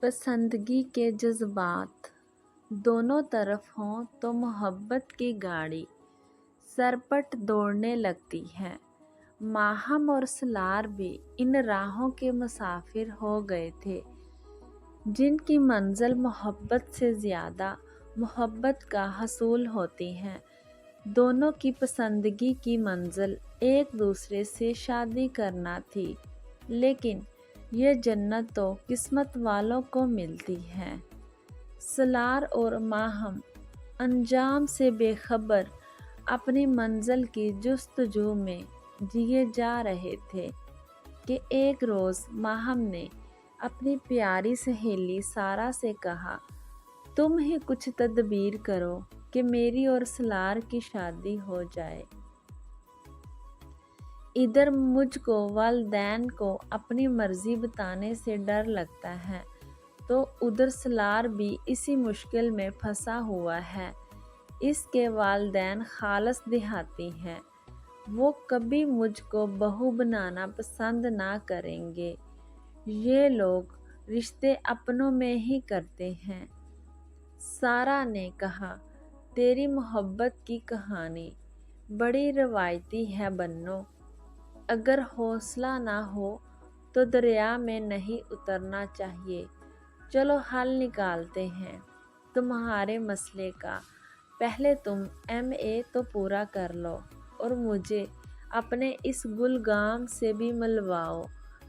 پسندگی کے جذبات دونوں طرف ہوں تو محبت کی گاڑی سرپٹ دوڑنے لگتی ہے۔ ماہم اور سالار بھی ان راہوں کے مسافر ہو گئے تھے جن کی منزل محبت سے زیادہ محبت کا حصول ہوتی ہے۔ دونوں کی پسندگی کی منزل ایک دوسرے سے شادی کرنا تھی، لیکن یہ جنت تو قسمت والوں کو ملتی ہے۔ سالار اور ماہم انجام سے بے خبر اپنی منزل کی جستجو میں جیے جا رہے تھے کہ ایک روز ماہم نے اپنی پیاری سہیلی سارا سے کہا، تم ہی کچھ تدبیر کرو کہ میری اور سالار کی شادی ہو جائے۔ ادھر مجھ کو والدین کو اپنی مرضی بتانے سے ڈر لگتا ہے، تو ادھر سالار بھی اسی مشکل میں پھنسا ہوا ہے۔ اس کے والدین خالص دیہاتی ہیں، وہ کبھی مجھ کو بہو بنانا پسند نہ کریں گے۔ یہ لوگ رشتے اپنوں میں ہی کرتے ہیں۔ سارا نے کہا، تیری محبت کی کہانی بڑی روایتی ہے بنو، اگر حوصلہ نہ ہو تو دریا میں نہیں اترنا چاہیے۔ چلو حل نکالتے ہیں تمہارے مسئلے کا۔ پہلے تم MA تو پورا کر لو اور مجھے اپنے اس گلگام سے بھی ملواؤ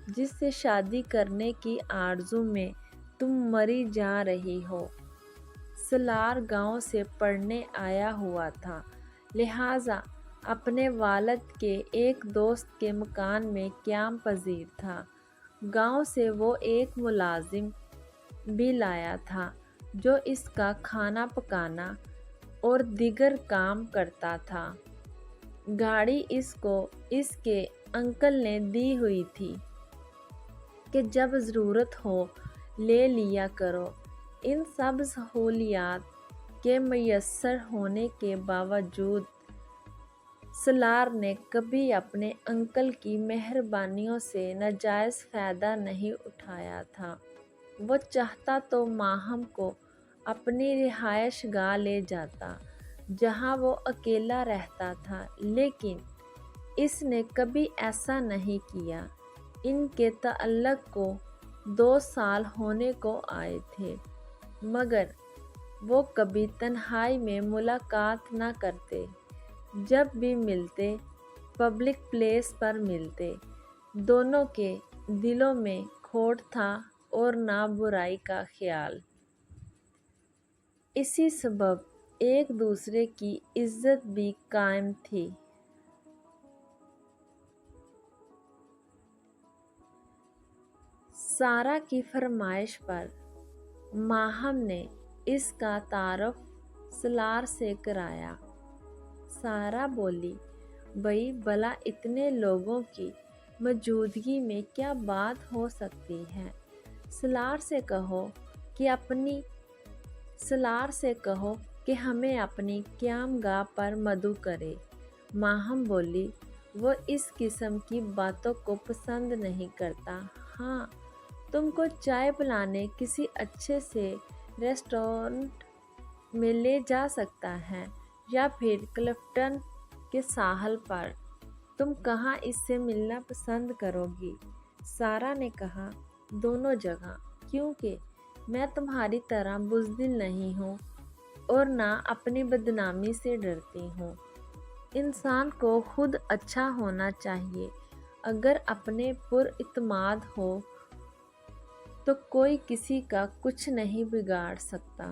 جس سے شادی کرنے کی آرزو میں تم مری جا رہی ہو۔ سالار گاؤں سے پڑھنے آیا ہوا تھا، لہٰذا اپنے والد کے ایک دوست کے مکان میں قیام پذیر تھا۔ گاؤں سے وہ ایک ملازم بھی لایا تھا جو اس کا کھانا پکانا اور دیگر کام کرتا تھا۔ گاڑی اس کو اس کے انکل نے دی ہوئی تھی کہ جب ضرورت ہو لے لیا کرو۔ ان سب سہولیات کے میسر ہونے کے باوجود سالار نے کبھی اپنے انکل کی مہربانیوں سے ناجائز فائدہ نہیں اٹھایا تھا۔ وہ چاہتا تو ماہم کو اپنی رہائش گاہ لے جاتا جہاں وہ اکیلا رہتا تھا، لیکن اس نے کبھی ایسا نہیں کیا۔ ان کے تعلق کو 2 سال ہونے کو آئے تھے، مگر وہ کبھی تنہائی میں ملاقات نہ کرتے۔ جب بھی ملتے پبلک پلیس پر ملتے۔ دونوں کے دلوں میں کھوٹ تھا اور نہ برائی کا خیال۔ اسی سبب ایک دوسرے کی عزت بھی قائم تھی۔ سارا کی فرمائش پر ماہم نے اس کا تعارف سالار سے کرایا۔ سارا بولی، بھئی بھلا اتنے لوگوں کی موجودگی میں کیا بات ہو سکتی ہے؟ سالار سے کہو کہ ہمیں اپنی قیام گاہ پر مدعو کرے۔ ماہم بولی، وہ اس قسم کی باتوں کو پسند نہیں کرتا۔ ہاں، تم کو چائے پلانے کسی اچھے سے ریسٹورانٹ میں لے جا سکتا ہے، یا پھر کلفٹن کے ساحل پر۔ تم کہاں اس سے ملنا پسند کرو گی؟ سارا نے کہا، دونوں جگہ، کیونکہ میں تمہاری طرح بزدل نہیں ہوں اور نہ اپنی بدنامی سے ڈرتی ہوں۔ انسان کو خود اچھا ہونا چاہیے۔ اگر اپنے پر اعتماد ہو تو کوئی کسی کا کچھ نہیں بگاڑ سکتا۔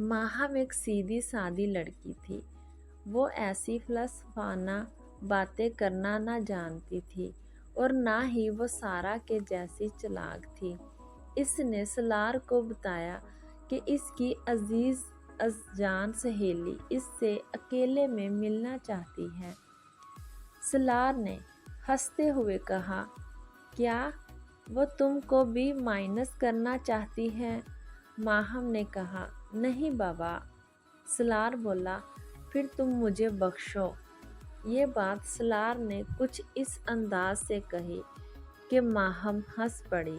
ماہم ایک سیدھی سادی لڑکی تھی۔ وہ ایسی فلسفانہ باتیں کرنا نہ جانتی تھی اور نہ ہی وہ سارا کے جیسی چالاک تھی۔ اس نے سالار کو بتایا کہ اس کی عزیز جان سہیلی اس سے اکیلے میں ملنا چاہتی ہے۔ سالار نے ہنستے ہوئے کہا، کیا وہ تم کو بھی مائنس کرنا چاہتی ہے؟ ماہم نے کہا، نہیں بابا۔ سالار بولا، پھر تم مجھے بخشو۔ یہ بات سالار نے کچھ اس انداز سے کہی کہ ماہم ہنس پڑی۔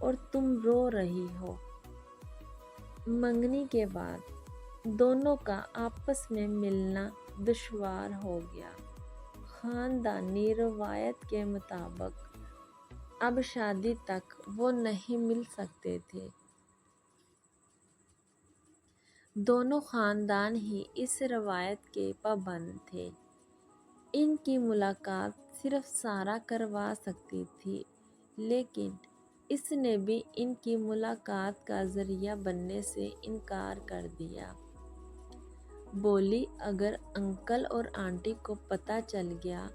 اور تم رو رہی ہو۔ منگنی کے بعد دونوں کا آپس میں ملنا دشوار ہو گیا۔ خاندانی روایت کے مطابق اب شادی تک وہ نہیں مل سکتے تھے۔ دونوں خاندان ہی اس روایت کے پابند تھے۔ ان کی ملاقات صرف سارہ کروا سکتی تھی، لیکن اس نے بھی ان کی ملاقات کا ذریعہ بننے سے انکار کر دیا۔ بولی اگر انکل اور آنٹی کو پتہ چل گیا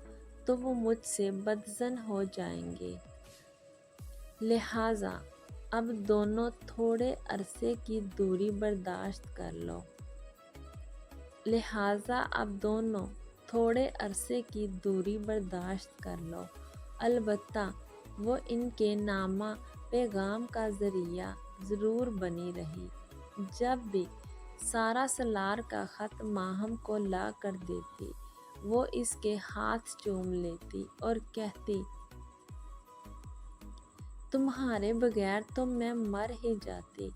تو وہ مجھ سے بدظن ہو جائیں گے، لہٰذا اب دونوں تھوڑے عرصے کی دوری برداشت کر لو۔ البتہ وہ ان کے نامہ پیغام کا ذریعہ ضرور بنی رہی۔ جب بھی سارہ سالار کا خط ماہم کو لا کر دیتی، وہ اس کے ہاتھ چوم لیتی اور کہتی، تمہارے بغیر تو میں مر ہی جاتی۔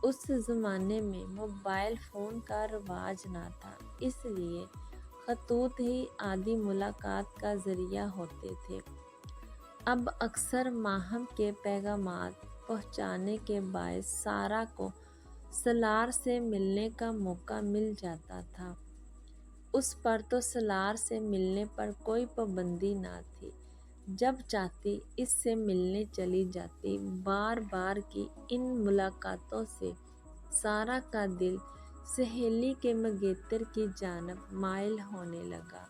اس زمانے میں موبائل فون کا رواج نہ تھا، اس لیے خطوط ہی آدھی ملاقات کا ذریعہ ہوتے تھے۔ اب اکثر ماہم کے پیغامات پہنچانے کے باعث سارہ کو سالار سے ملنے کا موقع مل جاتا تھا۔ اس پر تو سالار سے ملنے پر کوئی پابندی نہ تھی، جب چاہتی اس سے ملنے چلی جاتی۔ بار بار کی ان ملاقاتوں سے سارہ کا دل سہیلی کے منگیتر کی جانب مائل ہونے لگا۔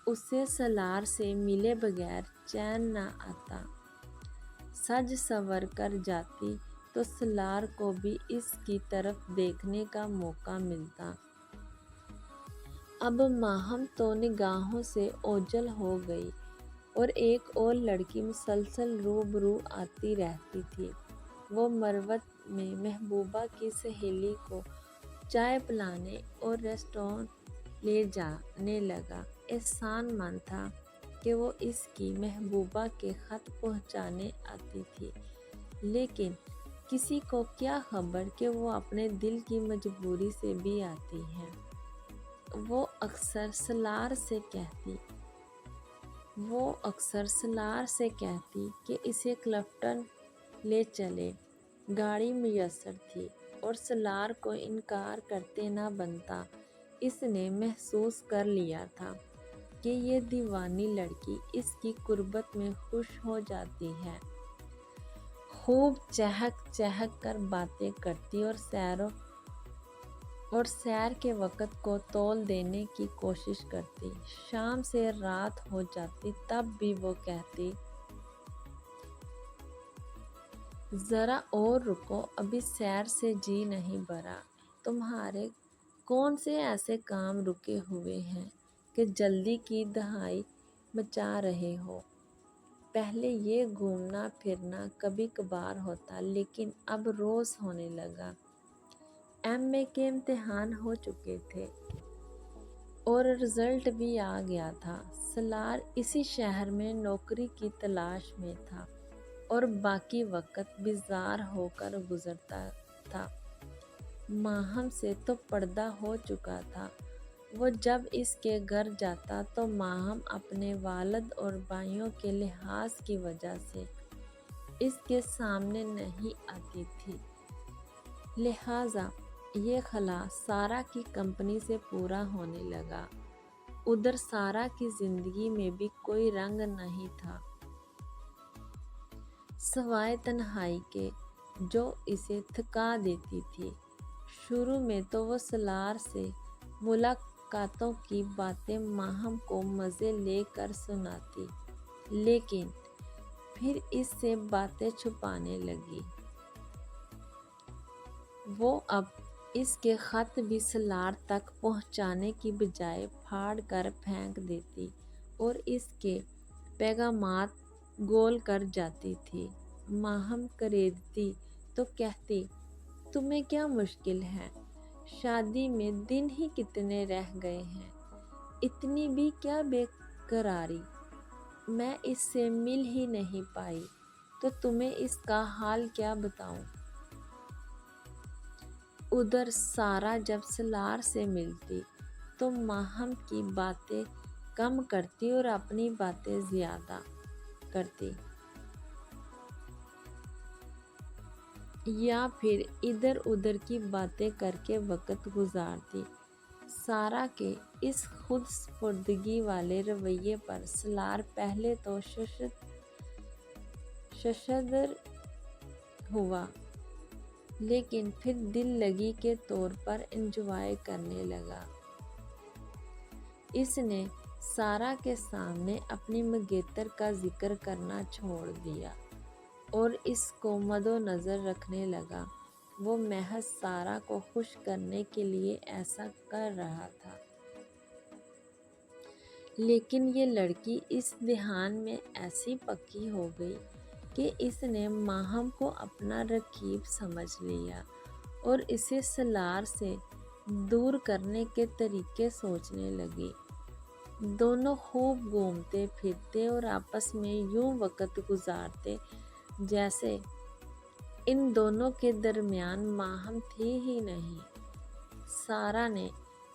اسے سالار سے ملے بغیر چین نہ آتا۔ سج سنور کر جاتی تو سالار کو بھی اس کی طرف دیکھنے کا موقع ملتا۔ اب ماہم تو نگاہوں سے اوجھل ہو گئی اور ایک اور لڑکی مسلسل روبرو آتی رہتی تھی۔ وہ مروت میں محبوبہ کی سہیلی کو چائے پلانے اور ریسٹورانٹ لے جانے لگا۔ احسان مند تھا کہ وہ اس کی محبوبہ کے خط پہنچانے آتی تھی، لیکن کسی کو کیا خبر کہ وہ اپنے دل کی مجبوری سے بھی آتی ہے۔ وہ اکثر سالار سے کہتی کہ اسے کلفٹن لے چلے۔ گاڑی میسر تھی اور سالار کو انکار کرتے نہ بنتا۔ اس نے محسوس کر لیا تھا کہ یہ دیوانی لڑکی اس کی قربت میں خوش ہو جاتی ہے۔ خوب چہک چہک کر باتیں کرتی اور سیر کے وقت کو تول دینے کی کوشش کرتی۔ شام سے رات ہو جاتی تب بھی وہ کہتی، ذرا اور رکو، ابھی سیر سے جی نہیں بھرا۔ تمہارے کون سے ایسے کام رکے ہوئے ہیں کہ جلدی کی دہائی مچا رہے ہو؟ پہلے یہ گھومنا پھرنا کبھی کبھار ہوتا، لیکن اب روز ہونے لگا۔ ایم اے کے امتحان ہو چکے تھے اور رزلٹ بھی آ گیا تھا۔ سالار اسی شہر میں نوکری کی تلاش میں تھا اور باقی وقت بیزار ہو کر گزرتا تھا۔ ماہم سے تو پردہ ہو چکا تھا۔ وہ جب اس کے گھر جاتا تو ماہم اپنے والد اور بھائیوں کے لحاظ کی وجہ سے اس کے سامنے نہیں آتی تھی، لہٰذا یہ خلا سارہ کی کمپنی سے پورا ہونے لگا۔ ادھر سارہ کی زندگی میں بھی کوئی رنگ نہیں تھا سوائے تنہائی کے، جو اسے تھکا دیتی تھی۔ شروع میں تو وہ سالار سے ملاقاتوں کی باتیں ماہم کو مزے لے کر سناتی، لیکن پھر اس سے باتیں چھپانے لگی۔ وہ اب اس کے خط بھی سالار تک پہنچانے کی بجائے پھاڑ کر پھینک دیتی اور اس کے پیغامات گول کر جاتی تھی۔ ماہم کریدتی تو کہتی، تمہیں کیا مشکل ہے؟ شادی میں دن ہی کتنے رہ گئے ہیں، اتنی بھی کیا بے قراری؟ میں اس سے مل ہی نہیں پائی، تو تمہیں اس کا حال کیا بتاؤں۔ ادھر سارا جب سالار سے ملتی تو ماہم کی باتیں کم کرتی اور اپنی باتیں زیادہ کرتی، یا پھر ادھر ادھر کی باتیں کر کے وقت گزارتی۔ سارا کے اس خود سپردگی والے رویے پر سالار پہلے تو ششدر ہوا، لیکن پھر دل لگی کے طور پر انجوائے کرنے لگا۔ اس نے سارا کے سامنے اپنی منگیتر کا ذکر کرنا چھوڑ دیا اور اس کو مد نظر رکھنے لگا۔ وہ محض سارا کو خوش کرنے کے لیے ایسا کر رہا تھا، لیکن یہ لڑکی اس دھیان میں ایسی پکی ہو گئی کہ اس نے ماہم کو اپنا رقیب سمجھ لیا اور اسے سالار سے دور کرنے کے طریقے سوچنے لگی۔ دونوں خوب گھومتے پھرتے اور آپس میں یوں وقت گزارتے جیسے ان دونوں کے درمیان ماہم تھی ہی نہیں۔ سارا نے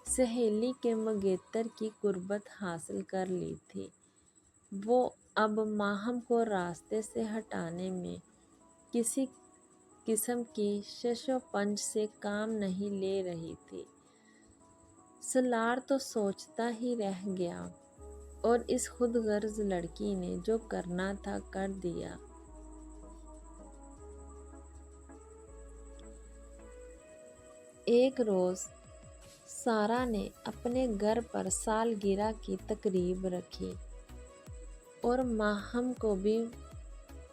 سہیلی کے منگیتر کی قربت حاصل کر لی تھی۔ وہ اب ماہم کو راستے سے ہٹانے میں کسی قسم کی شش و پنج سے کام نہیں لے رہی تھی۔ سالار تو سوچتا ہی رہ گیا اور اس خود غرض لڑکی نے جو کرنا تھا کر دیا۔ ایک روز سارا نے اپنے گھر پر سالگرہ کی تقریب رکھی اور ماہم کو بھی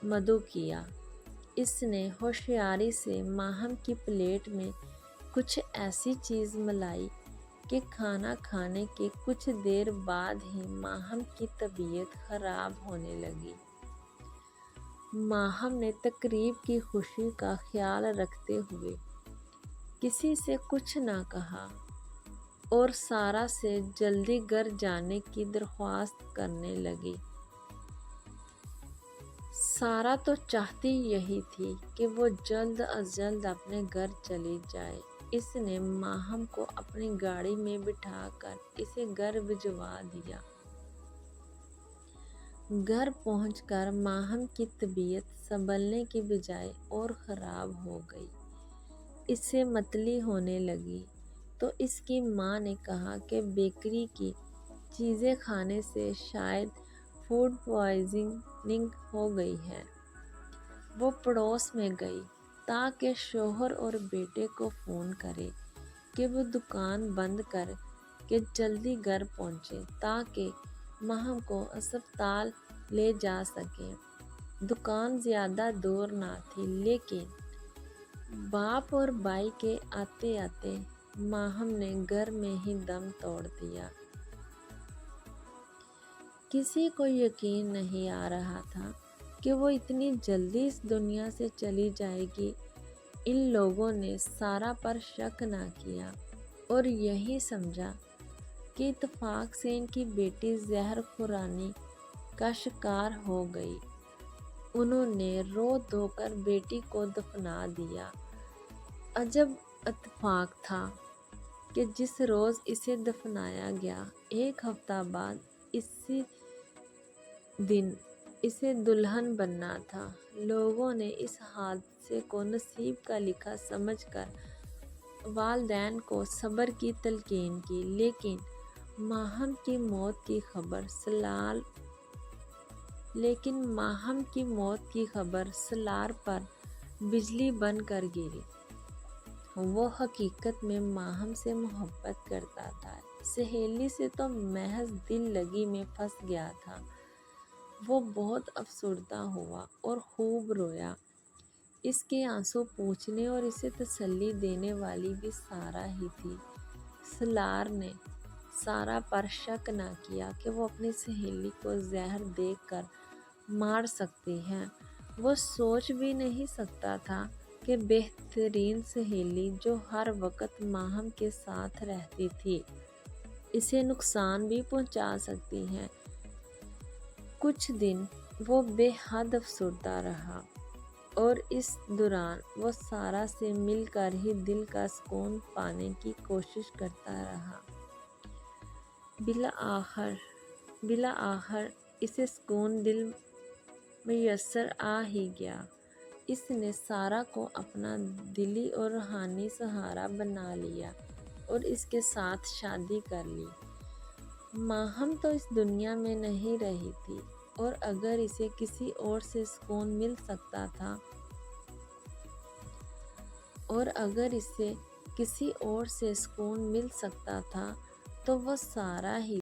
مدعو کیا۔ اس نے ہوشیاری سے ماہم کی پلیٹ میں کچھ ایسی چیز ملائی کہ کھانا کھانے کے کچھ دیر بعد ہی ماہم کی طبیعت خراب ہونے لگی۔ ماہم نے تقریب کی خوشی کا خیال رکھتے ہوئے کسی سے کچھ نہ کہا اور سارا سے جلدی گھر جانے کی درخواست کرنے لگی۔ سارا تو چاہتی یہی تھی کہ وہ جلد از جلد اپنے گھر چلی جائے۔ اس نے ماہم کو اپنی گاڑی میں بٹھا کر اسے گھر بھجوا دیا۔ گھر پہنچ کر ماہم کی طبیعت سنبھلنے کی بجائے اور خراب ہو گئی۔ اس سے متلی ہونے لگی تو اس کی ماں نے کہا کہ بیکری کی چیزیں کھانے سے شاید فوڈ پوائزننگ ہو گئی ہے۔ وہ پڑوس میں گئی تاکہ شوہر اور بیٹے کو فون کرے کہ وہ دکان بند کر کے جلدی گھر پہنچے تاکہ ماہم کو اسپتال لے جا سکیں۔ دکان زیادہ دور نہ تھی، لیکن باپ اور بھائی کے آتے آتے ماہم نے گھر میں ہی دم توڑ دیا۔ کسی کو یقین نہیں آ رہا تھا کہ وہ اتنی جلدی اس دنیا سے چلی جائے گی۔ ان لوگوں نے سارا پر شک نہ کیا اور یہی سمجھا کہ اتفاق سے ان کی بیٹی زہر خورانی کا شکار ہو گئی۔ انہوں نے رو دھو کر بیٹی کو دفنا دیا۔ عجب اتفاق تھا کہ جس روز اسے دفنایا گیا، ایک ہفتہ بعد اسی دن اسے دلہن بننا تھا۔ لوگوں نے اس حادثے کو نصیب کا لکھا سمجھ کر والدین کو صبر کی تلقین کی، لیکن ماہم کی موت کی خبر سالار پر بجلی بن کر گری۔ وہ حقیقت میں ماہم سے محبت کرتا تھا، سہیلی سے تو محض دل لگی میں پھنس گیا تھا۔ وہ بہت افسردہ ہوا اور خوب رویا۔ اس کے آنسو پوچھنے اور اسے تسلی دینے والی بھی سارا ہی تھی۔ سالار نے سارا پر شک نہ کیا کہ وہ اپنی سہیلی کو زہر دے کر مار سکتی ہے۔ وہ سوچ بھی نہیں سکتا تھا کہ بہترین سہیلی جو ہر وقت ماہم کے ساتھ رہتی تھی، اسے نقصان بھی پہنچا سکتی ہے۔ کچھ دن وہ بے حد افسردہ رہا اور اس دوران وہ سارا سے مل کر ہی دل کا سکون پانے کی کوشش کرتا رہا۔ بالآخر اسے سکون دل میسر آ ہی گیا۔ اس نے سارا کو اپنا دلی اور روحانی سہارا بنا لیا اور اس کے ساتھ شادی کر لی۔ ماہم تو اس دنیا میں نہیں رہی تھی اور اگر اسے کسی اور سے سکون مل سکتا تھا تو وہ سارا ہی